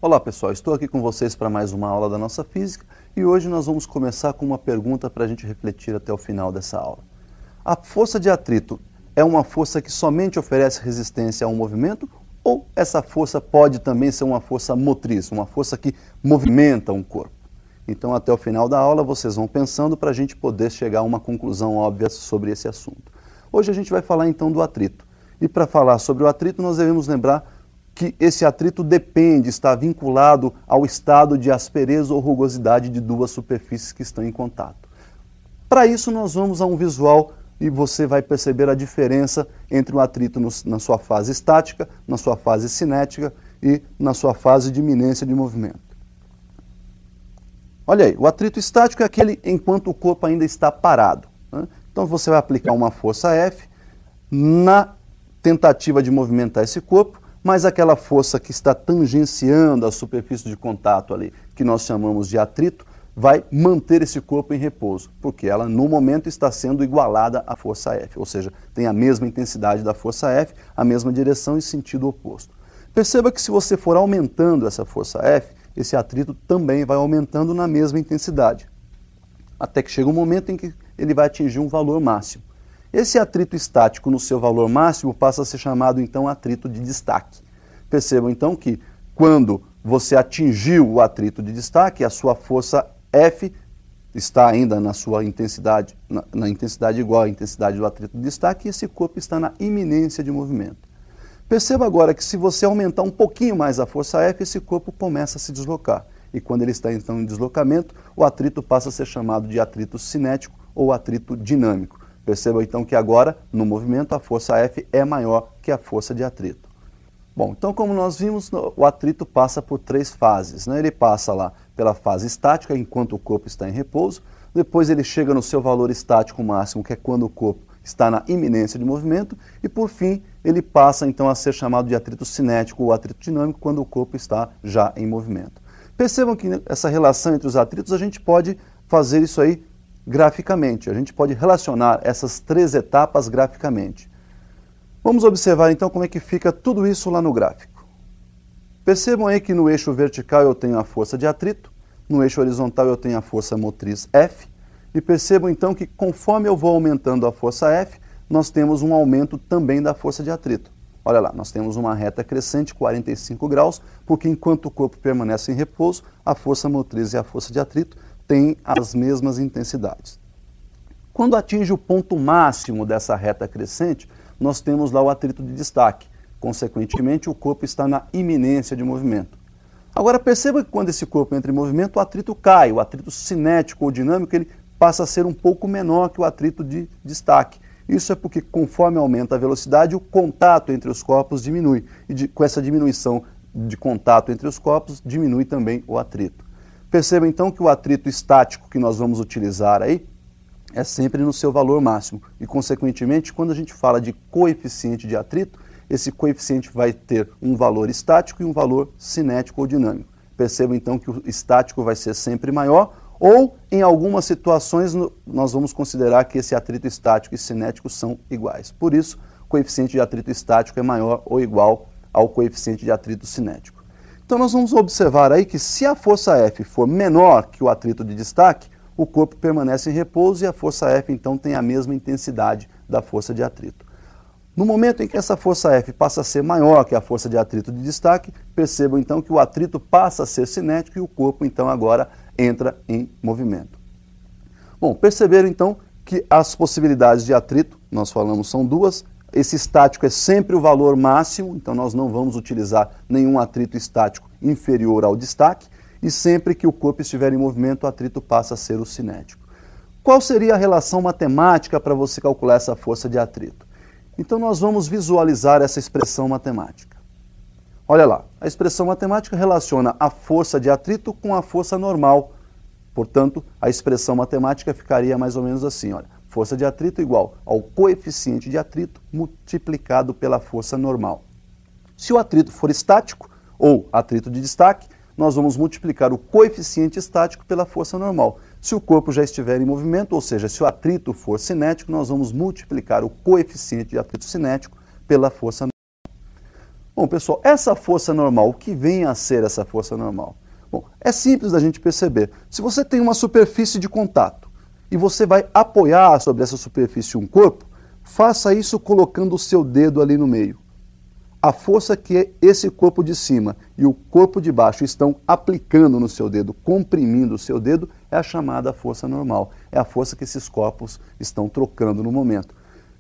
Olá pessoal, estou aqui com vocês para mais uma aula da nossa física e hoje nós vamos começar com uma pergunta para a gente refletir até o final dessa aula. A força de atrito é uma força que somente oferece resistência a um movimento ou essa força pode também ser uma força motriz, uma força que movimenta um corpo? Então até o final da aula vocês vão pensando para a gente poder chegar a uma conclusão óbvia sobre esse assunto. Hoje a gente vai falar então do atrito e para falar sobre o atrito nós devemos lembrar que esse atrito depende, está vinculado ao estado de aspereza ou rugosidade de duas superfícies que estão em contato. Para isso nós vamos a um visual e você vai perceber a diferença entre o atrito na sua fase estática, na sua fase cinética e na sua fase de iminência de movimento. Olha aí, o atrito estático é aquele enquanto o corpo ainda está parado, né? Então você vai aplicar uma força F na tentativa de movimentar esse corpo, mas aquela força que está tangenciando a superfície de contato ali, que nós chamamos de atrito, vai manter esse corpo em repouso, porque ela no momento está sendo igualada à força F, ou seja, tem a mesma intensidade da força F, a mesma direção e sentido oposto. Perceba que se você for aumentando essa força F, esse atrito também vai aumentando na mesma intensidade, até que chega um momento em que ele vai atingir um valor máximo. Esse atrito estático no seu valor máximo passa a ser chamado então atrito de destaque. Percebam então que quando você atingiu o atrito de destaque, a sua força F está ainda na sua intensidade, na intensidade igual à intensidade do atrito de destaque e esse corpo está na iminência de movimento. Perceba agora que se você aumentar um pouquinho mais a força F, esse corpo começa a se deslocar. E quando ele está então em deslocamento, o atrito passa a ser chamado de atrito cinético ou atrito dinâmico. Perceba então que agora, no movimento, a força F é maior que a força de atrito. Bom, então como nós vimos, o atrito passa por três fases, né? Ele passa lá pela fase estática, enquanto o corpo está em repouso, depois ele chega no seu valor estático máximo, que é quando o corpo está na iminência de movimento, e por fim ele passa então a ser chamado de atrito cinético ou atrito dinâmico, quando o corpo está já em movimento. Percebam que essa relação entre os atritos, a gente pode fazer isso aí graficamente, a gente pode relacionar essas três etapas graficamente. Vamos observar então como é que fica tudo isso lá no gráfico. Percebam aí que no eixo vertical eu tenho a força de atrito, no eixo horizontal eu tenho a força motriz F, e percebam então que conforme eu vou aumentando a força F, nós temos um aumento também da força de atrito. Olha lá, nós temos uma reta crescente, 45 graus, porque enquanto o corpo permanece em repouso, a força motriz e a força de atrito têm as mesmas intensidades. Quando atinge o ponto máximo dessa reta crescente, nós temos lá o atrito de destaque. Consequentemente, o corpo está na iminência de movimento. Agora perceba que quando esse corpo entra em movimento, o atrito cai. O atrito cinético ou dinâmico ele passa a ser um pouco menor que o atrito de destaque. Isso é porque conforme aumenta a velocidade, o contato entre os corpos diminui. E com essa diminuição de contato entre os corpos, diminui também o atrito. Perceba então que o atrito estático que nós vamos utilizar aí é sempre no seu valor máximo. E, consequentemente, quando a gente fala de coeficiente de atrito, esse coeficiente vai ter um valor estático e um valor cinético ou dinâmico. Perceba então que o estático vai ser sempre maior, ou em algumas situações nós vamos considerar que esse atrito estático e cinético são iguais. Por isso, o coeficiente de atrito estático é maior ou igual ao coeficiente de atrito cinético. Então nós vamos observar aí que se a força F for menor que o atrito de destaque, o corpo permanece em repouso e a força F então tem a mesma intensidade da força de atrito. No momento em que essa força F passa a ser maior que a força de atrito de destaque, percebam então que o atrito passa a ser cinético e o corpo então agora entra em movimento. Bom, perceberam então que as possibilidades de atrito, nós falamos, são duas. Esse estático é sempre o valor máximo, então nós não vamos utilizar nenhum atrito estático inferior ao destaque, e sempre que o corpo estiver em movimento, o atrito passa a ser o cinético. Qual seria a relação matemática para você calcular essa força de atrito? Então nós vamos visualizar essa expressão matemática. Olha lá, a expressão matemática relaciona a força de atrito com a força normal. Portanto, a expressão matemática ficaria mais ou menos assim, olha. Força de atrito igual ao coeficiente de atrito multiplicado pela força normal. Se o atrito for estático, ou atrito de destaque, nós vamos multiplicar o coeficiente estático pela força normal. Se o corpo já estiver em movimento, ou seja, se o atrito for cinético, nós vamos multiplicar o coeficiente de atrito cinético pela força normal. Bom, pessoal, essa força normal, o que vem a ser essa força normal? Bom, é simples da gente perceber. Se você tem uma superfície de contato e você vai apoiar sobre essa superfície um corpo, faça isso colocando o seu dedo ali no meio. A força que esse corpo de cima e o corpo de baixo estão aplicando no seu dedo, comprimindo o seu dedo, é a chamada força normal. É a força que esses corpos estão trocando no momento.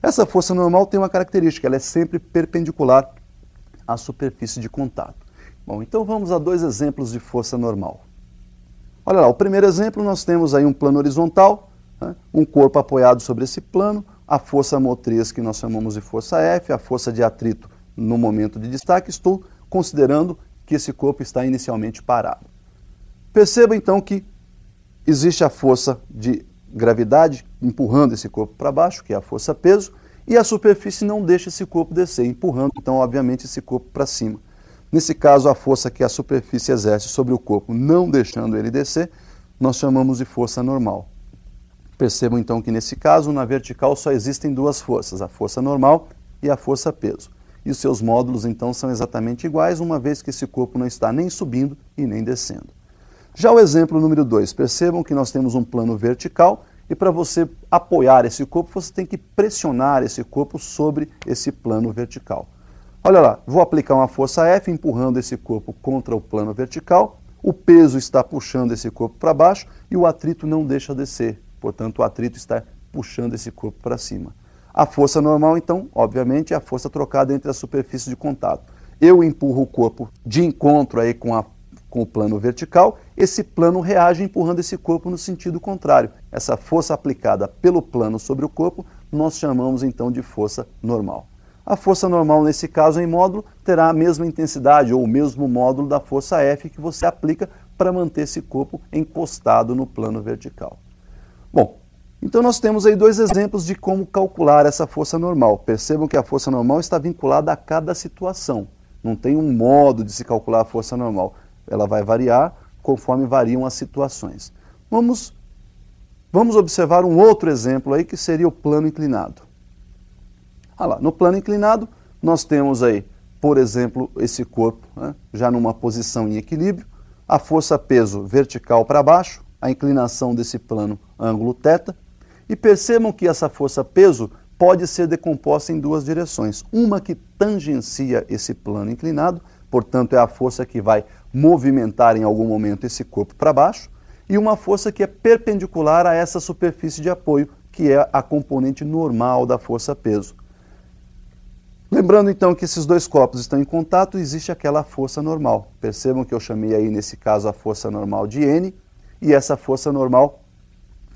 Essa força normal tem uma característica, ela é sempre perpendicular à superfície de contato. Bom, então vamos a dois exemplos de força normal. Olha lá, o primeiro exemplo nós temos aí um plano horizontal, né, um corpo apoiado sobre esse plano, a força motriz que nós chamamos de força F, a força de atrito no momento de destaque, estou considerando que esse corpo está inicialmente parado. Perceba então que existe a força de gravidade empurrando esse corpo para baixo, que é a força peso, e a superfície não deixa esse corpo descer, empurrando então obviamente esse corpo para cima. Nesse caso, a força que a superfície exerce sobre o corpo, não deixando ele descer, nós chamamos de força normal. Percebam então que nesse caso, na vertical só existem duas forças, a força normal e a força peso. E os seus módulos então são exatamente iguais, uma vez que esse corpo não está nem subindo e nem descendo. Já o exemplo número 2, percebam que nós temos um plano vertical e para você apoiar esse corpo, você tem que pressionar esse corpo sobre esse plano vertical. Olha lá, vou aplicar uma força F empurrando esse corpo contra o plano vertical, o peso está puxando esse corpo para baixo e o atrito não deixa descer, portanto o atrito está puxando esse corpo para cima. A força normal, então, obviamente, é a força trocada entre as superfícies de contato. Eu empurro o corpo de encontro aí com o plano vertical, esse plano reage empurrando esse corpo no sentido contrário. Essa força aplicada pelo plano sobre o corpo, nós chamamos então de força normal. A força normal, nesse caso, em módulo, terá a mesma intensidade ou o mesmo módulo da força F que você aplica para manter esse corpo encostado no plano vertical. Bom, então nós temos aí dois exemplos de como calcular essa força normal. Percebam que a força normal está vinculada a cada situação. Não tem um modo de se calcular a força normal. Ela vai variar conforme variam as situações. Vamos observar um outro exemplo aí que seria o plano inclinado. Olha lá, no plano inclinado nós temos aí, por exemplo, esse corpo, né, já numa posição em equilíbrio, a força-peso vertical para baixo, a inclinação desse plano ângulo θ, e percebam que essa força-peso pode ser decomposta em duas direções. Uma que tangencia esse plano inclinado, portanto é a força que vai movimentar em algum momento esse corpo para baixo, e uma força que é perpendicular a essa superfície de apoio, que é a componente normal da força-peso. Lembrando então que esses dois corpos estão em contato, existe aquela força normal. Percebam que eu chamei aí nesse caso a força normal de N, e essa força normal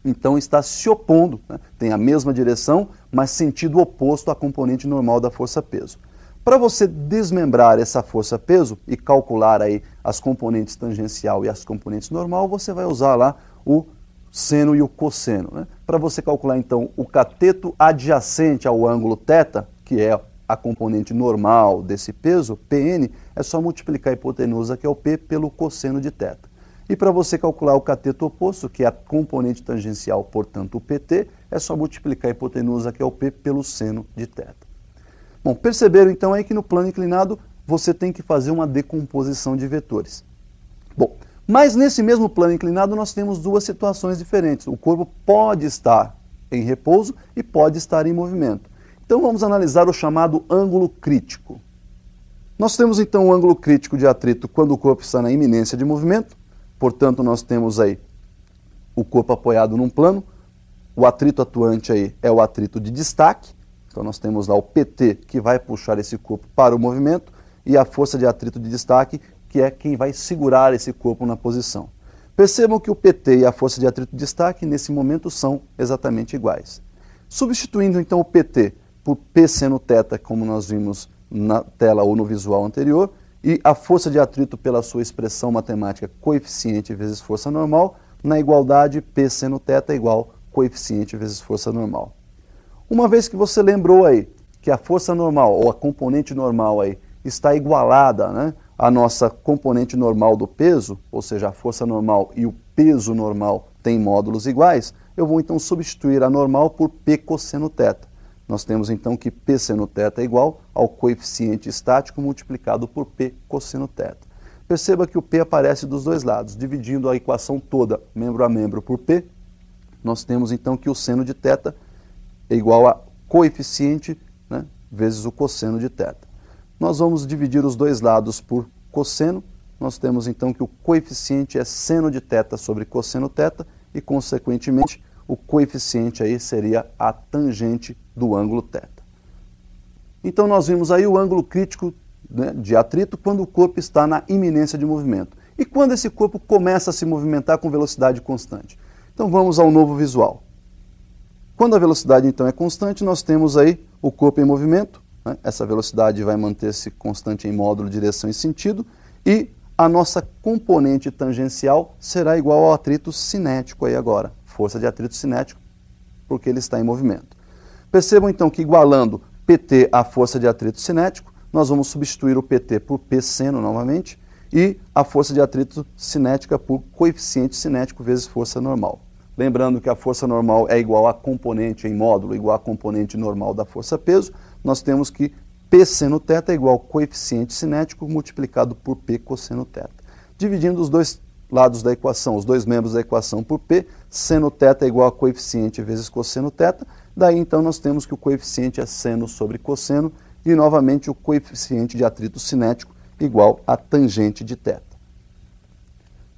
então está se opondo, né? Tem a mesma direção, mas sentido oposto à componente normal da força-peso. Para você desmembrar essa força-peso e calcular aí as componentes tangencial e as componentes normal, você vai usar lá o seno e o cosseno, né? Para você calcular então o cateto adjacente ao ângulo θ, que é a componente normal desse peso, Pn, é só multiplicar a hipotenusa, que é o P, pelo cosseno de θ. E para você calcular o cateto oposto, que é a componente tangencial, portanto o PT, é só multiplicar a hipotenusa, que é o P, pelo seno de θ. Bom, perceberam então aí que no plano inclinado você tem que fazer uma decomposição de vetores. Bom, mas nesse mesmo plano inclinado nós temos duas situações diferentes. O corpo pode estar em repouso e pode estar em movimento. Então vamos analisar o chamado ângulo crítico. Nós temos então o ângulo crítico de atrito quando o corpo está na iminência de movimento. Portanto, nós temos aí o corpo apoiado num plano, o atrito atuante aí é o atrito de destaque, então nós temos lá o PT que vai puxar esse corpo para o movimento e a força de atrito de destaque que é quem vai segurar esse corpo na posição. Percebam que o PT e a força de atrito de destaque nesse momento são exatamente iguais. Substituindo então o PT por P seno θ, como nós vimos na tela ou no visual anterior, e a força de atrito pela sua expressão matemática coeficiente vezes força normal, na igualdade P seno θ igual coeficiente vezes força normal. Uma vez que você lembrou aí que a força normal, ou a componente normal aí, está igualada, né, à nossa componente normal do peso, ou seja, a força normal e o peso normal têm módulos iguais, eu vou então substituir a normal por P cosseno θ. nós temos então que P seno θ é igual ao coeficiente estático multiplicado por P cosseno θ. Perceba que o P aparece dos dois lados, dividindo a equação toda, membro a membro, por P, nós temos então que o seno de θ é igual a coeficiente, né, vezes o cosseno de θ. Nós vamos dividir os dois lados por cosseno, nós temos então que o coeficiente é seno de θ sobre cosseno θ e, consequentemente, o coeficiente aí seria a tangente do ângulo θ. Então nós vimos aí o ângulo crítico, né, de atrito quando o corpo está na iminência de movimento. E quando esse corpo começa a se movimentar com velocidade constante? Então vamos ao novo visual. Quando a velocidade então é constante, nós temos aí o corpo em movimento, né? Essa velocidade vai manter-se constante em módulo, direção e sentido, e a nossa componente tangencial será igual ao atrito cinético aí agora, força de atrito cinético, porque ele está em movimento. Percebam então que igualando PT à força de atrito cinético, nós vamos substituir o PT por P seno novamente e a força de atrito cinética por coeficiente cinético vezes força normal. Lembrando que a força normal é igual a componente em módulo, igual a componente normal da força-peso, nós temos que P seno θ é igual ao coeficiente cinético multiplicado por P cosseno θ. Dividindo os dois lados da equação, os dois membros da equação por P, seno θ é igual a coeficiente vezes cosseno θ, daí então nós temos que o coeficiente é seno sobre cosseno e novamente o coeficiente de atrito cinético igual a tangente de θ.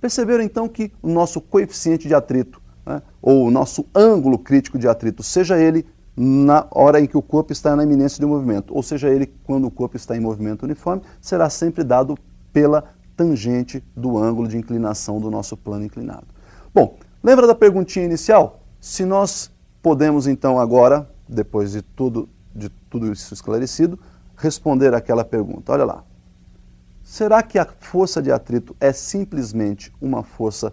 Perceberam então que o nosso coeficiente de atrito, né, ou o nosso ângulo crítico de atrito, seja ele na hora em que o corpo está na iminência de movimento, ou seja ele quando o corpo está em movimento uniforme, será sempre dado pela tangente do ângulo de inclinação do nosso plano inclinado. Bom, lembra da perguntinha inicial? Se nós podemos então agora, depois de tudo isso esclarecido, responder aquela pergunta. Olha lá. Será que a força de atrito é simplesmente uma força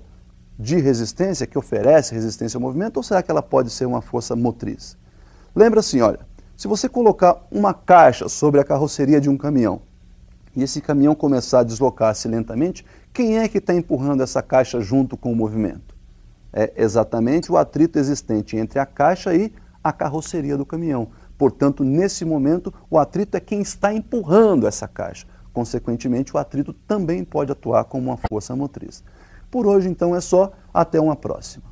de resistência, que oferece resistência ao movimento, ou será que ela pode ser uma força motriz? Lembra assim, olha, se você colocar uma caixa sobre a carroceria de um caminhão, e esse caminhão começar a deslocar-se lentamente, quem é que está empurrando essa caixa junto com o movimento? É exatamente o atrito existente entre a caixa e a carroceria do caminhão. Portanto, nesse momento, o atrito é quem está empurrando essa caixa. Consequentemente, o atrito também pode atuar como uma força motriz. Por hoje, então, é só. Até uma próxima.